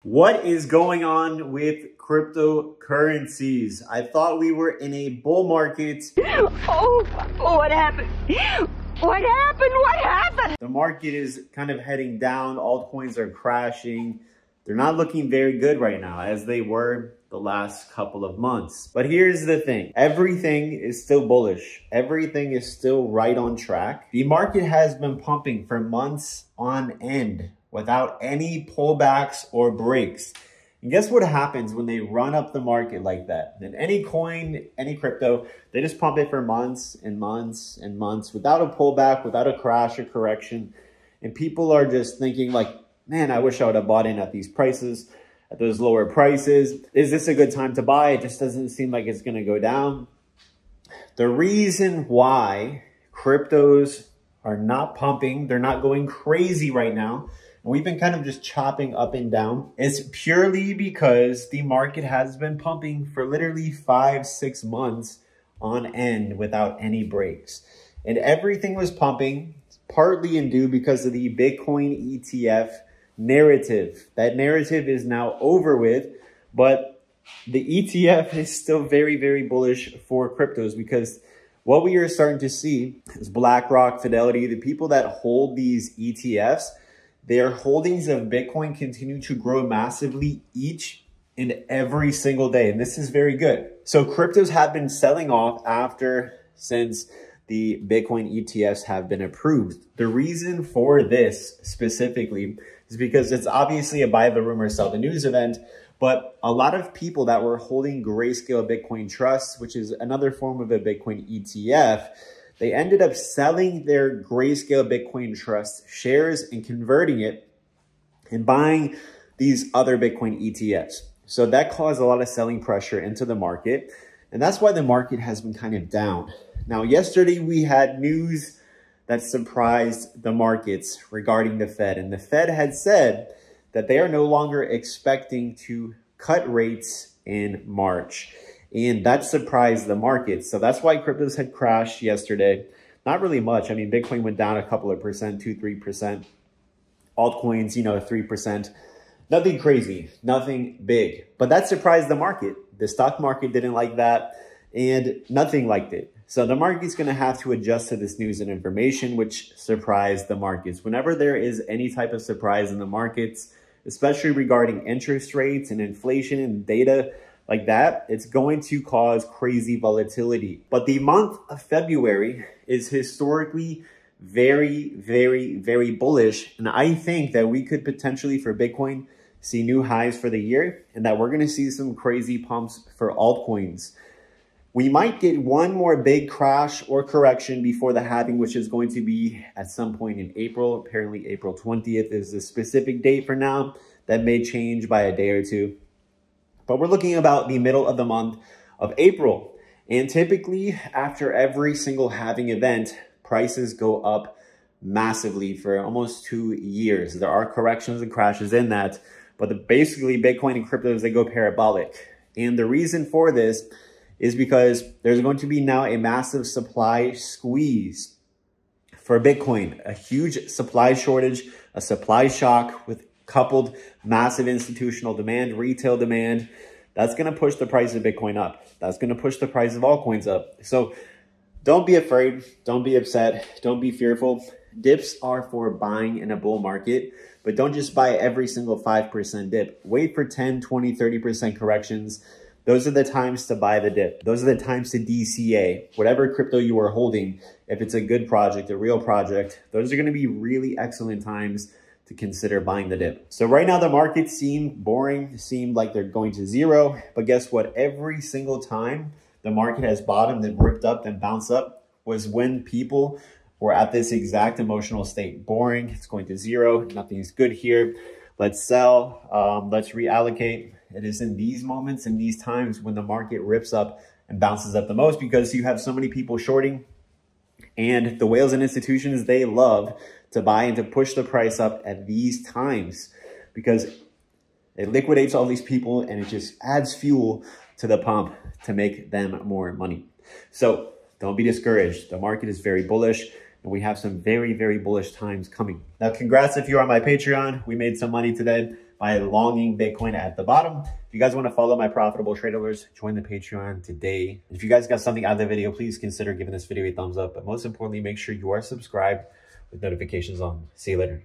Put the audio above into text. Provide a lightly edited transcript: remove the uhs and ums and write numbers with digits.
What is going on with cryptocurrencies? I thought we were in a bull market. Oh, what happened? What happened? What happened? The market is kind of heading down. Altcoins are crashing. They're not looking very good right now as they were the last couple of months. But here's the thing. Everything is still bullish. Everything is still right on track. The market has been pumping for months on end without any pullbacks or breaks. And guess what happens when they run up the market like that? And any coin, any crypto, they just pump it for months and months and months without a pullback, without a crash or correction. And people are just thinking like, man, I wish I would have bought in at these prices, at those lower prices. Is this a good time to buy? It just doesn't seem like it's going to go down. The reason why cryptos are not pumping, they're not going crazy right now, and we've been kind of just chopping up and down, it's purely because the market has been pumping for literally 5-6 months on end without any breaks. And everything was pumping partly and due because of the Bitcoin ETF narrative. That narrative is now over with, but the ETF is still very, very bullish for cryptos because what we are starting to see is BlackRock, Fidelity, the people that hold these ETFs, their holdings of Bitcoin continue to grow massively each and every single day. And this is very good. So cryptos have been selling off since the Bitcoin ETFs have been approved. The reason for this specifically is because it's obviously a buy the rumor, sell the news event, but a lot of people that were holding Grayscale Bitcoin Trust, which is another form of a Bitcoin ETF, they ended up selling their Grayscale Bitcoin Trust shares and converting it and buying these other Bitcoin ETFs. So that caused a lot of selling pressure into the market. And that's why the market has been kind of down. Now, yesterday we had news that surprised the markets regarding the Fed. And the Fed had said that they are no longer expecting to cut rates in March. And that surprised the market. So that's why cryptos had crashed yesterday. Not really much. I mean, Bitcoin went down a couple of percent, 2-3%. Altcoins, 3%. Nothing crazy, nothing big. But that surprised the market. The stock market didn't like that, and nothing liked it. So the market's going to have to adjust to this news and information, which surprised the markets. Whenever there is any type of surprise in the markets, especially regarding interest rates and inflation and data like that, it's going to cause crazy volatility. But the month of February is historically very, very, very bullish. And I think that we could potentially, for Bitcoin, see new highs for the year, and that we're going to see some crazy pumps for altcoins. We might get one more big crash or correction before the halving, which is going to be at some point in April. Apparently April 20th is the specific date for now. That may change by a day or two. But we're looking about the middle of the month of April. And typically after every single halving event, prices go up massively for almost 2 years. There are corrections and crashes in that, but basically Bitcoin and cryptos, they go parabolic. And the reason for this is because there's going to be now a massive supply squeeze for Bitcoin, a huge supply shortage, a supply shock with coupled massive institutional demand, retail demand. That's going to push the price of Bitcoin up. That's going to push the price of altcoins up. So don't be afraid. Don't be upset. Don't be fearful. Dips are for buying in a bull market, but don't just buy every single 5% dip. Wait for 10, 20, 30% corrections. Those are the times to buy the dip. Those are the times to DCA. Whatever crypto you are holding, if it's a good project, a real project, those are going to be really excellent times to consider buying the dip. So right now the markets seem boring, seem like they're going to zero. But guess what? Every single time the market has bottomed and ripped up and bounced up was when people were at this exact emotional state. Boring, it's going to zero, nothing's good here. Let's sell, let's reallocate. It is in these moments, in these times when the market rips up and bounces up the most because you have so many people shorting. And the whales and institutions, they love to buy and to push the price up at these times because it liquidates all these people and it just adds fuel to the pump to make them more money. So don't be discouraged. The market is very bullish and we have some very, very bullish times coming. Now, congrats if you're on my Patreon. We made some money today. by longing Bitcoin at the bottom. If you guys want to follow my profitable trade alerts, join the Patreon today. If you guys got something out of the video, please consider giving this video a thumbs up. But most importantly, make sure you are subscribed with notifications on. See you later.